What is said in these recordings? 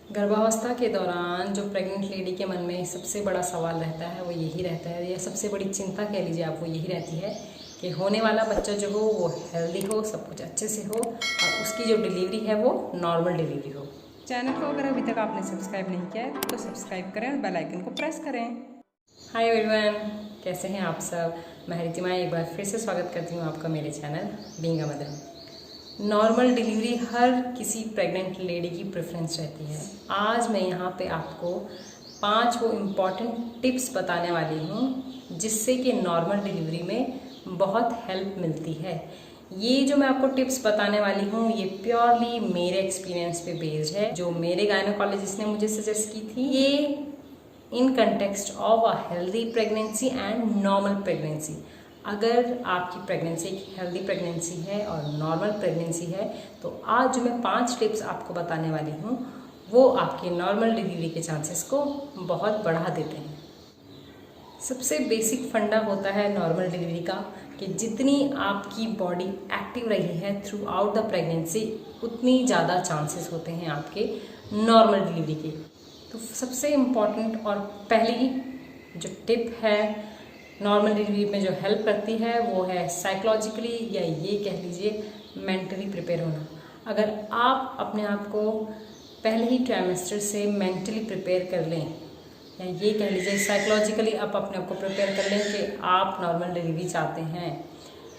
गर्भावस्था के दौरान जो प्रेग्नेंट लेडी के मन में सबसे बड़ा सवाल रहता है वो यही रहता है, या सबसे बड़ी चिंता कह लीजिए आप, वो यही रहती है कि होने वाला बच्चा जो हो वो हेल्दी हो, सब कुछ अच्छे से हो और उसकी जो डिलीवरी है वो नॉर्मल डिलीवरी हो। चैनल को अगर अभी तक आपने सब्सक्राइब नहीं किया है तो सब्सक्राइब करें और बेल आइकन को प्रेस करें। हाय एवरीवन, कैसे हैं आप सब। मैं रितिमा एक बार फिर से स्वागत करती हूँ आपका मेरे channel being a mother. Normal delivery हर किसी प्रेग्नेंट लेडी की प्रेफरेंस रहती है। आज मैं यहाँ पे आपको 5 वो इम्पॉर्टेंट टिप्स बताने वाली हूँ जिससे कि नॉर्मल डिलीवरी में बहुत हेल्प मिलती है। ये जो मैं आपको टिप्स बताने वाली हूँ ये प्योरली मेरे एक्सपीरियंस पे बेस्ड है, जो मेरे गायनोकोलॉजिस्ट ने मुझे सजेस्ट की थी। ये in context of a healthy pregnancy and normal pregnancy. अगर आपकी प्रेगनेंसी एक हेल्दी प्रेगनेंसी है और नॉर्मल प्रेगनेंसी है तो आज जो मैं 5 टिप्स आपको बताने वाली हूँ वो आपके नॉर्मल डिलीवरी के चांसेस को बहुत बढ़ा देते हैं। सबसे बेसिक फंडा होता है नॉर्मल डिलीवरी का कि जितनी आपकी बॉडी एक्टिव रही है थ्रू आउट द प्रेगनेंसी उतनी ज़्यादा चांसेस होते हैं आपके नॉर्मल डिलीवरी के। तो सबसे इम्पॉर्टेंट और पहली जो टिप है नॉर्मल डिलीवरी में जो हेल्प करती है वो है साइकोलॉजिकली या ये कह लीजिए मेंटली प्रिपेयर होना। अगर आप अपने आप को पहले ही ट्राइमेस्टर से मेंटली प्रिपेयर कर लें या ये कह लीजिए साइकोलॉजिकली आप अपने आप को प्रिपेयर कर लें कि आप नॉर्मल डिलीवरी चाहते हैं,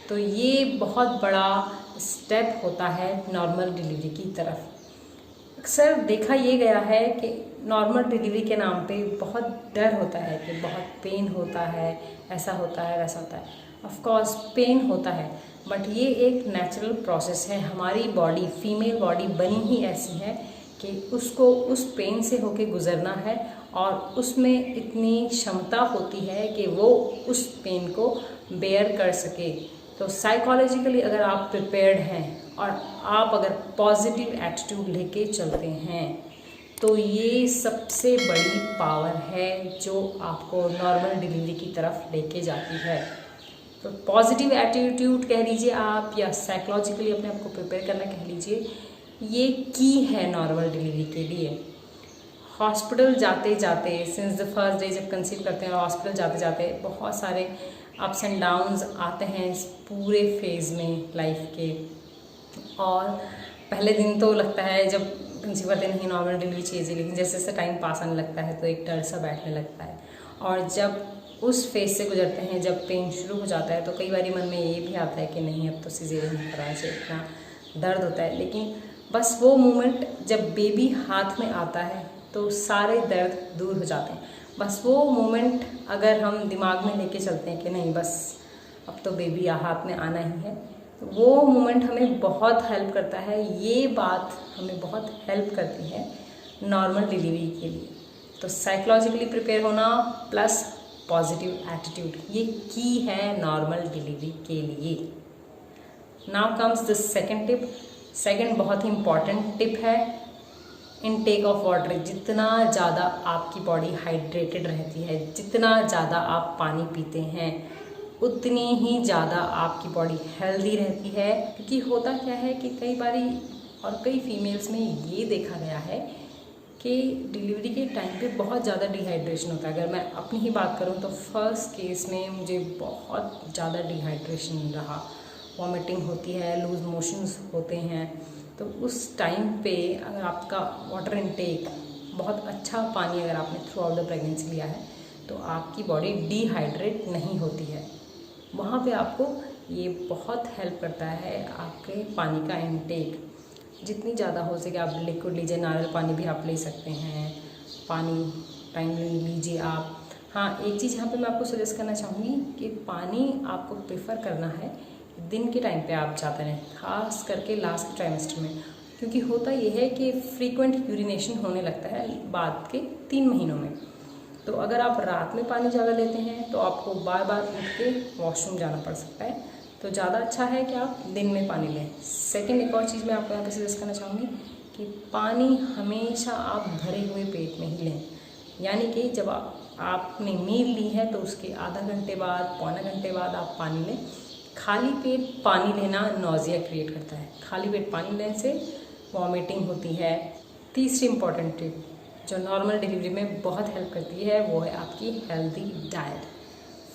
तो ये बहुत बड़ा स्टेप होता है नॉर्मल डिलीवरी की तरफ। अक्सर देखा ये गया है कि नॉर्मल डिलीवरी के नाम पे बहुत डर होता है कि बहुत पेन होता है, ऐसा होता है वैसा होता है। ऑफ कोर्स पेन होता है, बट ये एक नेचुरल प्रोसेस है। हमारी बॉडी, फीमेल बॉडी बनी ही ऐसी है कि उसको उस पेन से होके गुजरना है और उसमें इतनी क्षमता होती है कि वो उस पेन को बेयर कर सके। तो साइकोलॉजिकली अगर आप प्रिपेयर्ड हैं और आप अगर पॉजिटिव एटीट्यूड लेके चलते हैं तो ये सबसे बड़ी पावर है जो आपको नॉर्मल डिलीवरी की तरफ लेके जाती है। तो पॉजिटिव एटीट्यूड कह लीजिए आप या साइकोलॉजिकली अपने आप को प्रिपेयर करना कह लीजिए, ये की है नॉर्मल डिलीवरी के लिए। हॉस्पिटल जाते जाते सिंस द फर्स्ट डे जब कंसीव करते हैं हॉस्पिटल जाते जाते बहुत सारे अप्स एंड डाउन्स आते हैं इस पूरे फेज़ में लाइफ के। और पहले दिन तो लगता है जब कंसीव करते नहीं नॉर्मल डिलीवरी चाहिए, लेकिन जैसे जैसे टाइम पास आने लगता है तो एक डर सा बैठने लगता है। और जब उस फेज से गुजरते हैं, जब पेन शुरू हो जाता है तो कई बार मन में ये भी आता है कि नहीं अब तो सिजेरियन कराने से इतना दर्द होता है। लेकिन बस वो मोमेंट जब बेबी हाथ में आता है तो सारे दर्द दूर हो जाते हैं। बस वो मोमेंट अगर हम दिमाग में लेके चलते हैं कि नहीं बस अब तो बेबी हाथ में आना ही है, तो वो मोमेंट हमें बहुत हेल्प करता है। ये बात हमें बहुत हेल्प करती है नॉर्मल डिलीवरी के लिए। तो साइकोलॉजिकली प्रिपेयर होना प्लस पॉजिटिव एटीट्यूड, ये की है नॉर्मल डिलीवरी के लिए। Now comes the second tip. Second बहुत ही इम्पॉर्टेंट टिप है इनटेक ऑफ वाटर। जितना ज़्यादा आपकी बॉडी हाइड्रेटेड रहती है, जितना ज़्यादा आप पानी पीते हैं उतनी ही ज़्यादा आपकी बॉडी हेल्दी रहती है। क्योंकि होता क्या है कि कई बारी और कई फीमेल्स में ये देखा गया है कि डिलीवरी के टाइम पे बहुत ज़्यादा डिहाइड्रेशन होता है। अगर मैं अपनी ही बात करूँ तो फर्स्ट केस में मुझे बहुत ज़्यादा डिहाइड्रेशन रहा, वॉमिटिंग होती है, लूज मोशंस होते हैं। तो उस टाइम पे अगर आपका वाटर इनटेक बहुत अच्छा पानी अगर आपने थ्रू आउट द प्रेगनेंसी लिया है तो आपकी बॉडी डिहाइड्रेट नहीं होती है। वहाँ पे आपको ये बहुत हेल्प करता है आपके पानी का इनटेक। जितनी ज़्यादा हो सके आप लिक्विड लीजिए, नारियल पानी भी आप ले सकते हैं, पानी टाइमली लीजिए आप। हाँ, एक चीज़ यहाँ पे मैं आपको सजेस्ट करना चाहूँगी कि पानी आपको प्रेफर करना है दिन के टाइम पे आप जाते रहें, खास करके लास्ट ट्राइमेस्टर में। क्योंकि होता ये है कि फ्रीक्वेंट यूरिनेशन होने लगता है बाद के 3 महीनों में। तो अगर आप रात में पानी ज़्यादा लेते हैं तो आपको बार बार उठ के वॉशरूम जाना पड़ सकता है। तो ज़्यादा अच्छा है कि आप दिन में पानी लें। सेकंड एक और चीज़ मैं आपको यहाँ पे सजेस्ट करना चाहूँगी कि पानी हमेशा आप भरे हुए पेट में ही लें। यानी कि जब आपने मील ली है तो उसके आधा घंटे बाद, पौना घंटे बाद आप पानी लें। खाली पेट पानी लेना नौजिया क्रिएट करता है। खाली पेट पानी लेने से वॉमिटिंग होती है, तीसरी इम्पॉर्टेंट टिप जो नॉर्मल डिलीवरी में बहुत हेल्प करती है वो है आपकी हेल्दी डाइट।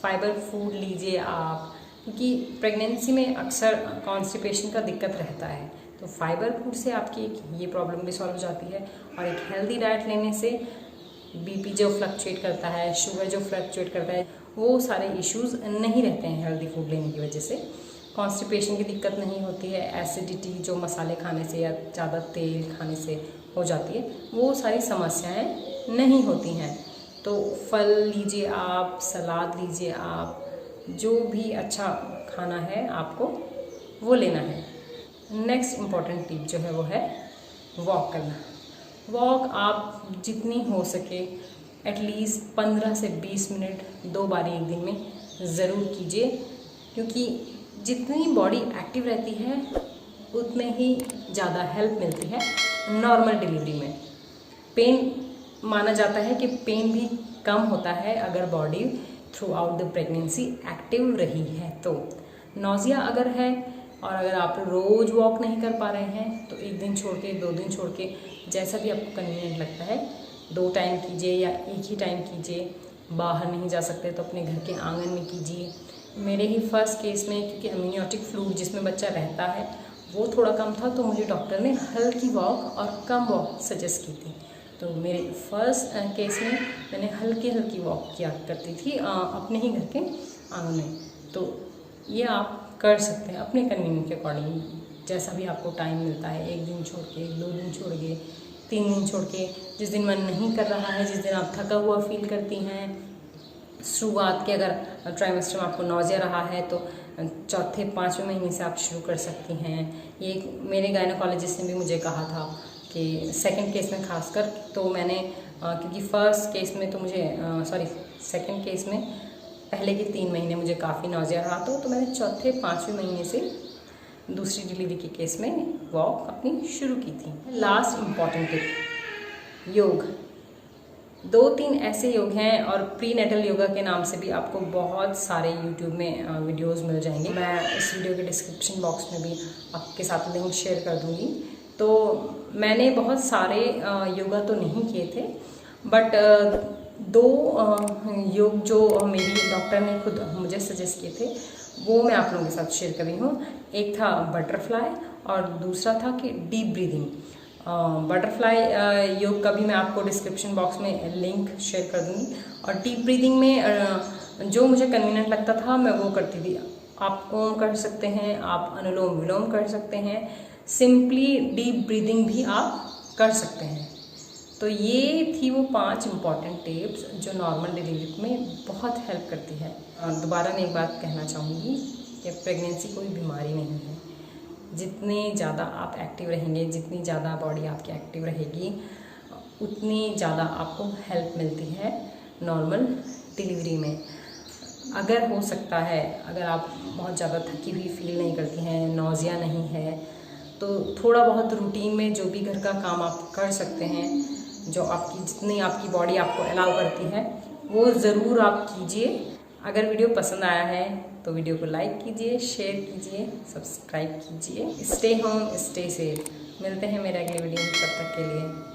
फाइबर फूड लीजिए आप, क्योंकि प्रेगनेंसी में अक्सर कॉन्स्टिपेशन का दिक्कत रहता है, तो फाइबर फूड से आपकी ये प्रॉब्लम भी सॉल्व हो जाती है। और एक हेल्दी डाइट लेने से बीपी जो फ्लक्चुएट करता है, शुगर जो फ्लक्चुएट करता है, वो सारे इश्यूज़ नहीं रहते हैं हेल्दी फूड लेने की वजह से। कॉन्स्टिपेशन की दिक्कत नहीं होती है, एसिडिटी जो मसाले खाने से या ज़्यादा तेल खाने से हो जाती है, वो सारी समस्याएं नहीं होती हैं। तो फल लीजिए आप, सलाद लीजिए आप, जो भी अच्छा खाना है आपको वो लेना है। नेक्स्ट इम्पॉर्टेंट टिप जो है वो है वॉक करना। वॉक आप जितनी हो सके एटलीस्ट 15 से 20 मिनट 2 बार एक दिन में ज़रूर कीजिए, क्योंकि जितनी बॉडी एक्टिव रहती है उतने ही ज़्यादा हेल्प मिलती है नॉर्मल डिलीवरी में। पेन माना जाता है कि पेन भी कम होता है अगर body through out the pregnancy active रही है। तो नौजिया अगर है और अगर आप रोज़ वॉक नहीं कर पा रहे हैं तो एक दिन छोड़ के, 2 दिन छोड़ के, जैसा भी आपको कन्वीनियंट लगता है 2 टाइम कीजिए या एक ही टाइम कीजिए। बाहर नहीं जा सकते तो अपने घर के आंगन में कीजिए। मेरे ही फर्स्ट केस में, क्योंकि अम्नियोटिक फ्लूइड जिसमें बच्चा रहता है वो थोड़ा कम था, तो मुझे डॉक्टर ने हल्की वॉक और कम वॉक सजेस्ट की थी। तो मेरे फर्स्ट केस में मैंने हल्की वॉक किया करती थी अपने ही घर के आंगन में। तो ये आप कर सकते हैं अपने कन्वीनियंट के अकॉर्डिंग, जैसा भी आपको टाइम मिलता है। 1 दिन छोड़ के, 2 दिन छोड़ के, 3 दिन छोड़ के, जिस दिन मन नहीं कर रहा है, जिस दिन आप थका हुआ फील करती हैं। शुरुआत के अगर ट्राइमेस्टर में आपको नौजिया रहा है तो 4-5वें महीने से आप शुरू कर सकती हैं। ये मेरे गायनोकोलॉजिस्ट ने भी मुझे कहा था कि सेकंड केस में खासकर, तो मैंने क्योंकि फर्स्ट केस में तो मुझे सेकंड केस में पहले के 3 महीने मुझे काफ़ी नौजिया रहा, तो मैंने 4-5वें महीने से दूसरी डिलीवरी के केस में वॉक अपनी शुरू की थी। लास्ट इम्पॉर्टेंट टिप, योग। 2-3 ऐसे योग हैं और प्रीनेटल योगा के नाम से भी आपको बहुत सारे यूट्यूब में वीडियोस मिल जाएंगे। मैं इस वीडियो के डिस्क्रिप्शन बॉक्स में भी आपके साथ लिंक शेयर कर दूँगी। तो मैंने बहुत सारे योगा तो नहीं किए थे, बट 2 योग जो मेरी डॉक्टर ने खुद मुझे सजेस्ट किए थे वो मैं आप लोगों के साथ शेयर कर रही हूँ। एक था बटरफ्लाई और दूसरा था कि डीप ब्रीदिंग। बटरफ्लाई योग का भी मैं आपको डिस्क्रिप्शन बॉक्स में लिंक शेयर कर दूँगी। और डीप ब्रीदिंग में जो मुझे कन्वीनियंट लगता था मैं वो करती थी। आप ओम कर सकते हैं, आप अनुलोम विलोम कर सकते हैं, सिंपली डीप ब्रीदिंग भी आप कर सकते हैं। तो ये थी वो 5 इम्पॉर्टेंट टिप्स जो नॉर्मल डिलीवरी में बहुत हेल्प करती है। और दोबारा मैं एक बात कहना चाहूँगी कि प्रेगनेंसी कोई बीमारी नहीं है। जितने ज़्यादा आप एक्टिव रहेंगे, जितनी ज़्यादा बॉडी आपकी एक्टिव रहेगी, उतनी ज़्यादा आपको हेल्प मिलती है नॉर्मल डिलीवरी में। अगर हो सकता है, अगर आप बहुत ज़्यादा थकी हुई फील नहीं करती हैं, नौजिया नहीं है, तो थोड़ा बहुत रूटीन में जो भी घर का काम आप कर सकते हैं, जो आपकी जितनी आपकी बॉडी आपको अलाउ करती है वो ज़रूर आप कीजिए। अगर वीडियो पसंद आया है तो वीडियो को लाइक कीजिए, शेयर कीजिए, सब्सक्राइब कीजिए। Stay home, stay safe. मिलते हैं मेरे अगले वीडियो में, तब तक के लिए